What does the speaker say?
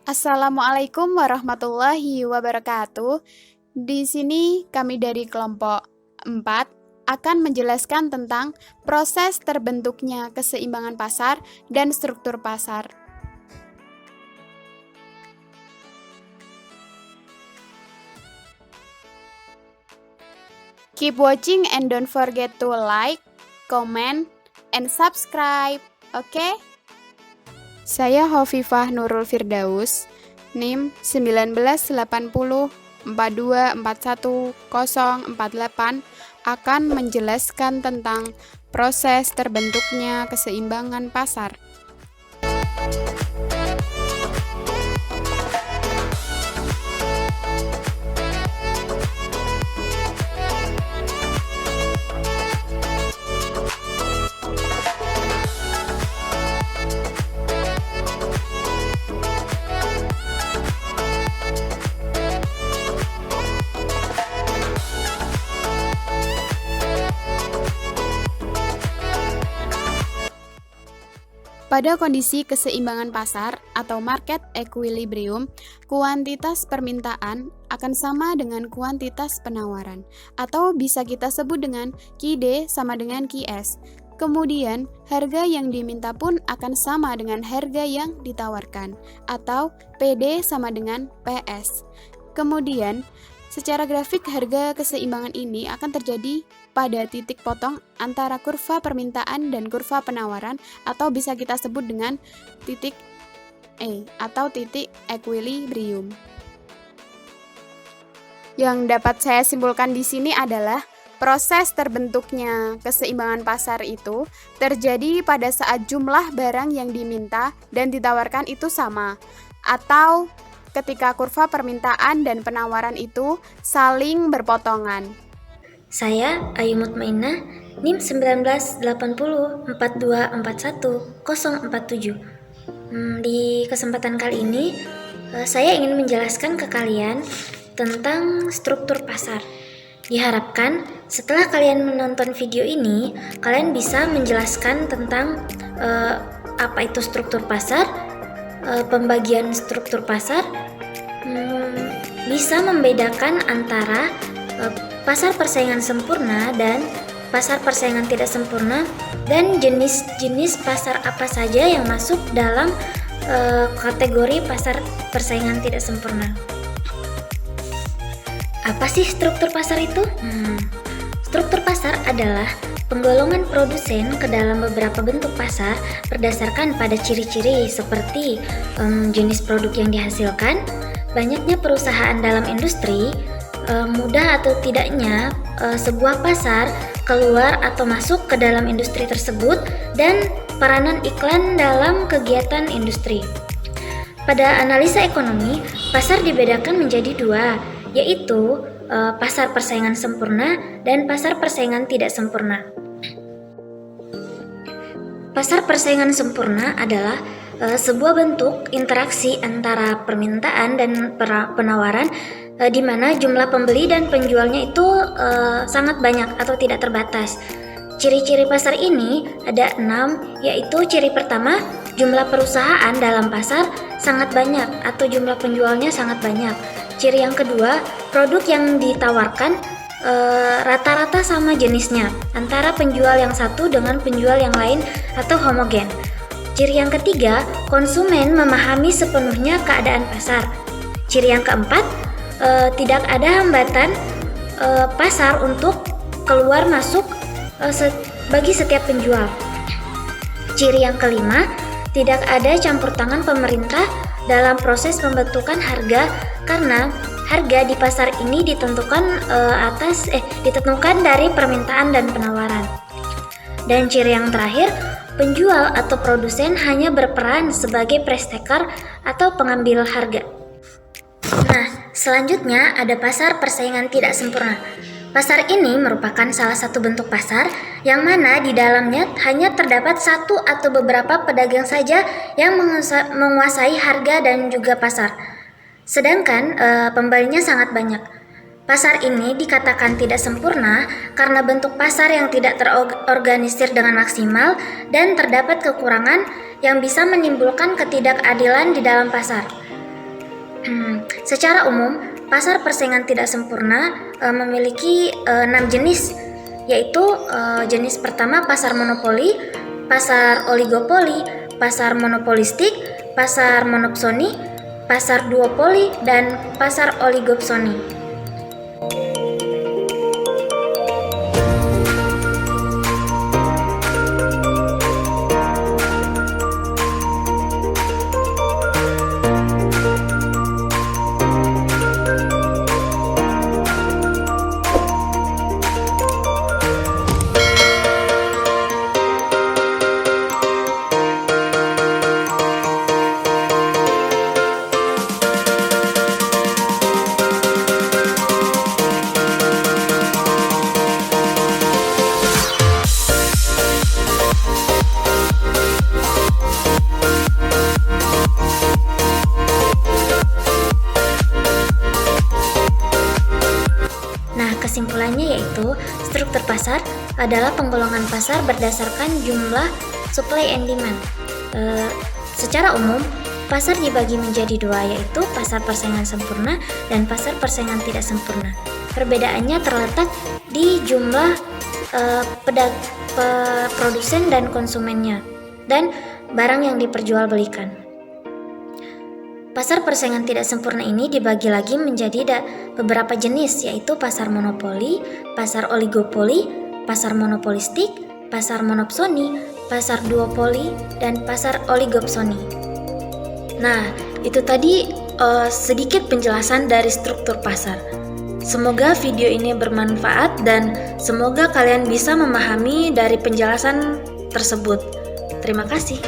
Assalamualaikum warahmatullahi wabarakatuh. Di sini kami dari kelompok 4 akan menjelaskan tentang proses terbentuknya keseimbangan pasar dan struktur pasar. Keep watching and don't forget to like, comment, and subscribe. Oke? Saya Hovifah Nurul Firdaus, NIM 1980 akan menjelaskan tentang proses terbentuknya keseimbangan pasar. Pada kondisi keseimbangan pasar atau market equilibrium, kuantitas permintaan akan sama dengan kuantitas penawaran, atau bisa kita sebut dengan QD sama dengan QS. Kemudian, harga yang diminta pun akan sama dengan harga yang ditawarkan, atau PD sama dengan PS. Kemudian, secara grafik harga keseimbangan ini akan terjadi pada titik potong antara kurva permintaan dan kurva penawaran, atau bisa kita sebut dengan titik E atau titik equilibrium. Yang dapat saya simpulkan di sini adalah proses terbentuknya keseimbangan pasar itu terjadi pada saat jumlah barang yang diminta dan ditawarkan itu sama, atau ketika kurva permintaan dan penawaran itu saling berpotongan. Saya Ayu Mutmainah, NIM 1980 Di kesempatan kali ini, saya ingin menjelaskan ke kalian tentang struktur pasar. Diharapkan setelah kalian menonton video ini, kalian bisa menjelaskan tentang apa itu struktur pasar, pembagian struktur pasar, bisa membedakan antara pasar persaingan sempurna dan pasar persaingan tidak sempurna, dan jenis-jenis pasar apa saja yang masuk dalam kategori pasar persaingan tidak sempurna. Apa sih struktur pasar itu? Struktur pasar adalah penggolongan produsen ke dalam beberapa bentuk pasar berdasarkan pada ciri-ciri seperti jenis produk yang dihasilkan, banyaknya perusahaan dalam industri, mudah atau tidaknya sebuah pasar keluar atau masuk ke dalam industri tersebut, dan peranan iklan dalam kegiatan industri. Pada analisa ekonomi, pasar dibedakan menjadi dua, yaitu pasar persaingan sempurna dan pasar persaingan tidak sempurna. Pasar persaingan sempurna adalah sebuah bentuk interaksi antara permintaan dan penawaran, di mana jumlah pembeli dan penjualnya itu sangat banyak atau tidak terbatas. Ciri-ciri pasar ini ada 6, yaitu ciri pertama, jumlah perusahaan dalam pasar sangat banyak atau jumlah penjualnya sangat banyak. Ciri yang kedua, produk yang ditawarkan rata-rata sama jenisnya antara penjual yang satu dengan penjual yang lain atau homogen. Ciri yang ketiga, konsumen memahami sepenuhnya keadaan pasar. Ciri yang keempat, tidak ada hambatan pasar untuk keluar masuk bagi setiap penjual. Ciri yang kelima, tidak ada campur tangan pemerintah dalam proses pembentukan harga, karena harga di pasar ini ditentukan dari permintaan dan penawaran. Dan ciri yang terakhir, penjual atau produsen hanya berperan sebagai price taker atau pengambil harga. Nah, selanjutnya ada pasar persaingan tidak sempurna. Pasar ini merupakan salah satu bentuk pasar yang mana di dalamnya hanya terdapat satu atau beberapa pedagang saja yang menguasai harga dan juga pasar. Sedangkan pembelinya sangat banyak. Pasar ini dikatakan tidak sempurna karena bentuk pasar yang tidak terorganisir dengan maksimal dan terdapat kekurangan yang bisa menimbulkan ketidakadilan di dalam pasar. Secara umum, pasar persaingan tidak sempurna memiliki 6 jenis, yaitu jenis pertama pasar monopoli, pasar oligopoli, pasar monopolistik, pasar monopsoni, pasar duopoli, dan pasar oligopsoni. Kesimpulannya yaitu, struktur pasar adalah penggolongan pasar berdasarkan jumlah supply and demand. Secara umum, pasar dibagi menjadi dua, yaitu pasar persaingan sempurna dan pasar persaingan tidak sempurna. Perbedaannya terletak di jumlah produsen dan konsumennya, dan barang yang diperjualbelikan. Pasar persaingan tidak sempurna ini dibagi lagi menjadi beberapa jenis, yaitu pasar monopoli, pasar oligopoli, pasar monopolistik, pasar monopsoni, pasar duopoli, dan pasar oligopsoni. Nah, itu tadi sedikit penjelasan dari struktur pasar. Semoga video ini bermanfaat dan semoga kalian bisa memahami dari penjelasan tersebut. Terima kasih.